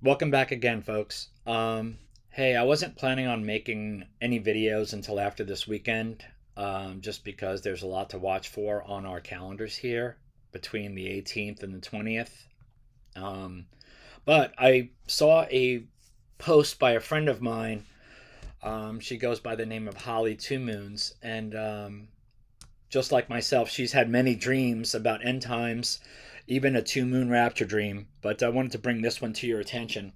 Welcome back again, folks. Hey, I wasn't planning on making any videos until after this weekend, just because there's a lot to watch for on our calendars here between the 18th and the 20th. Um, but I saw a post by a friend of mine. She goes by the name of Holly Two Moons, and just like myself, she's had many dreams about end times, even a two moon rapture dream. But I wanted to bring this one to your attention.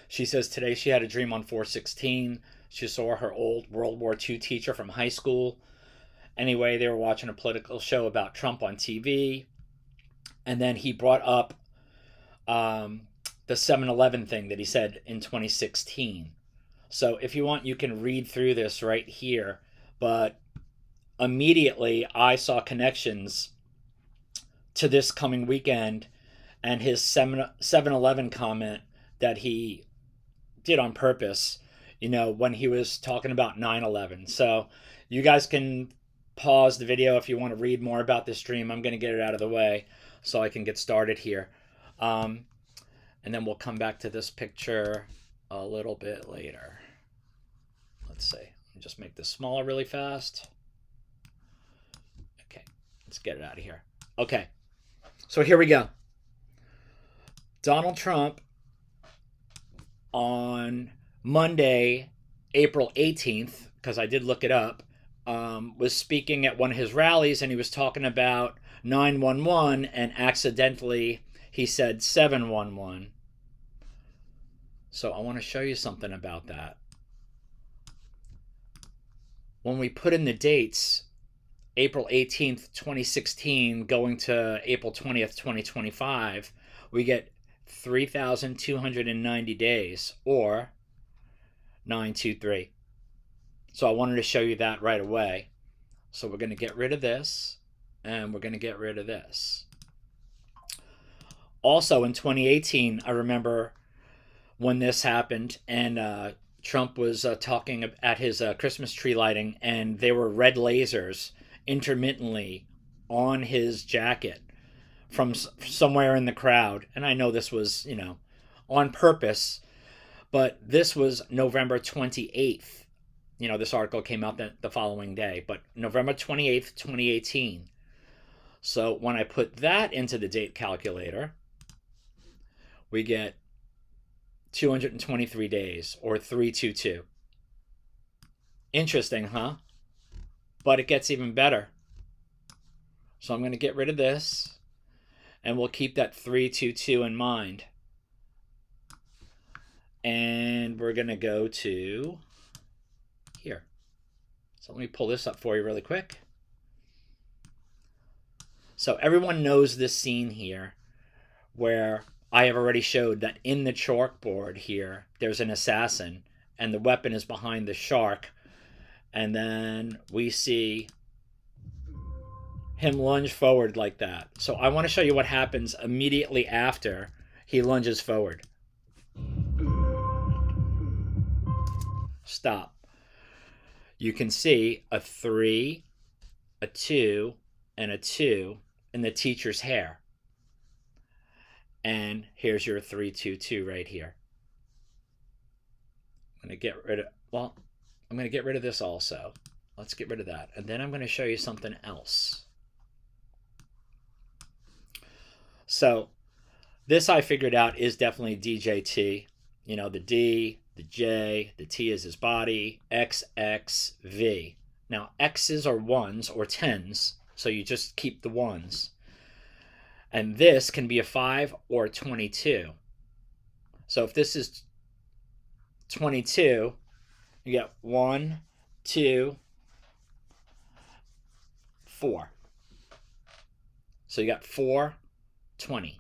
She says today she had a dream on 416. She saw her old World War II teacher from high school. Anyway, they were watching a political show about Trump on TV. And then he brought up um, the 7-Eleven thing that he said in 2016. So if you want, you can read through this right here. But immediately I saw connections to this coming weekend and his 7-Eleven comment that he did on purpose, when he was talking about 9/11. So you guys can pause the video if you want to read more about this dream. I'm going to get it out of the way so I can get started here. Um, and then we'll come back to this picture a little bit later. Let's see. Let me just make this smaller really fast. Okay, let's get it out of here. Okay, so here we go. Donald Trump on Monday, April 18th, because I did look it up, was speaking at one of his rallies and he was talking about 911 and accidentally he said 711. So I want to show you something about that. When we put in the dates, April 18th, 2016, going to April 20th, 2025, we get 3,290 days, or 923. So I wanted to show you that right away. So we're going to get rid of this, and we're going to get rid of this. Also in 2018, I remember when this happened, and Trump was talking at his Christmas tree lighting, and there were red lasers intermittently on his jacket from somewhere in the crowd. And I know this was, on purpose, but this was November 28th. This article came out the following day, but November 28th, 2018. So when I put that into the date calculator, we get 223 days, or 322. Interesting, huh? But it gets even better. So I'm going to get rid of this, and we'll keep that 322 in mind. And we're going to go to here. So let me pull this up for you really quick. So everyone knows this scene here where I have already showed that in the chalkboard here, there's an assassin, and the weapon is behind the shark. And then we see him lunge forward like that. So I want to show you what happens immediately after he lunges forward. Stop. You can see a 3, a 2, and a 2 in the teacher's hair. And here's your 322 right here. I'm going to get rid of this also. Let's get rid of that. And then I'm going to show you something else. So this I figured out is definitely DJT. The D, the J, the T is his body, X, X, V. Now, X's are 1s or 10s, so you just keep the 1s. And this can be a 5 or 22. So if this is 22, you get 1, 2, 4. So you got 4, 20.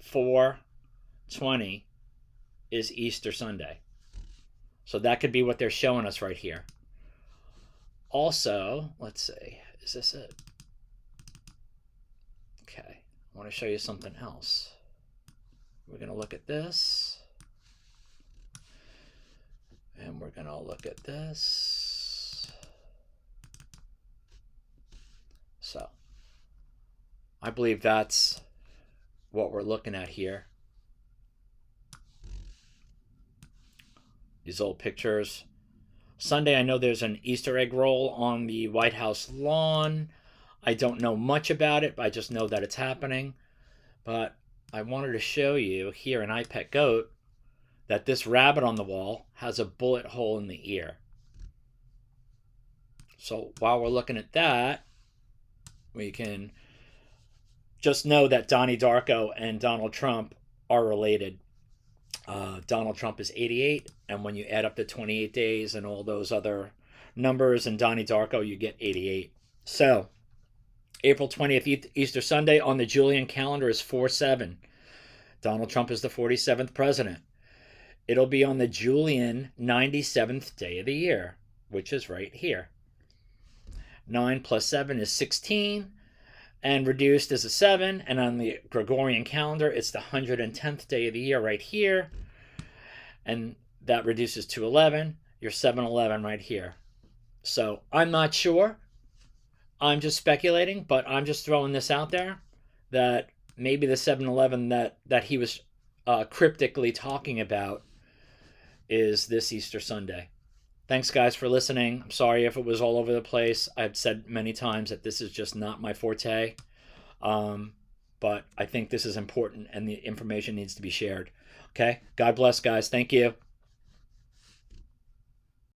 4, 20 is Easter Sunday. So that could be what they're showing us right here. Also, let's see, is this it? Okay, I want to show you something else. We're going to look at this. And we're going to look at this. So I believe that's what we're looking at here. These old pictures. Sunday, I know there's an Easter egg roll on the White House lawn. I don't know much about it, but I just know that it's happening. But I wanted to show you here in iPetGoat that this rabbit on the wall has a bullet hole in the ear. So while we're looking at that, we can just know that Donnie Darko and Donald Trump are related. Donald Trump is 88, and when you add up the 28 days and all those other numbers and Donnie Darko, you get 88. So, April 20th, Easter Sunday on the Julian calendar is 4/7. Donald Trump is the 47th president. It'll be on the Julian 97th day of the year, which is right here. 9 plus 7 is 16, and reduced is a 7, and on the Gregorian calendar, it's the 110th day of the year right here, and that reduces to 11, your 7-11 right here. So I'm not sure. I'm just speculating, but I'm just throwing this out there that maybe the 7-11 that he was cryptically talking about is this Easter Sunday. Thanks, guys, for listening. I'm sorry if it was all over the place. I've said many times that this is just not my forte. But I think this is important and the information needs to be shared. Okay? God bless, guys. Thank you.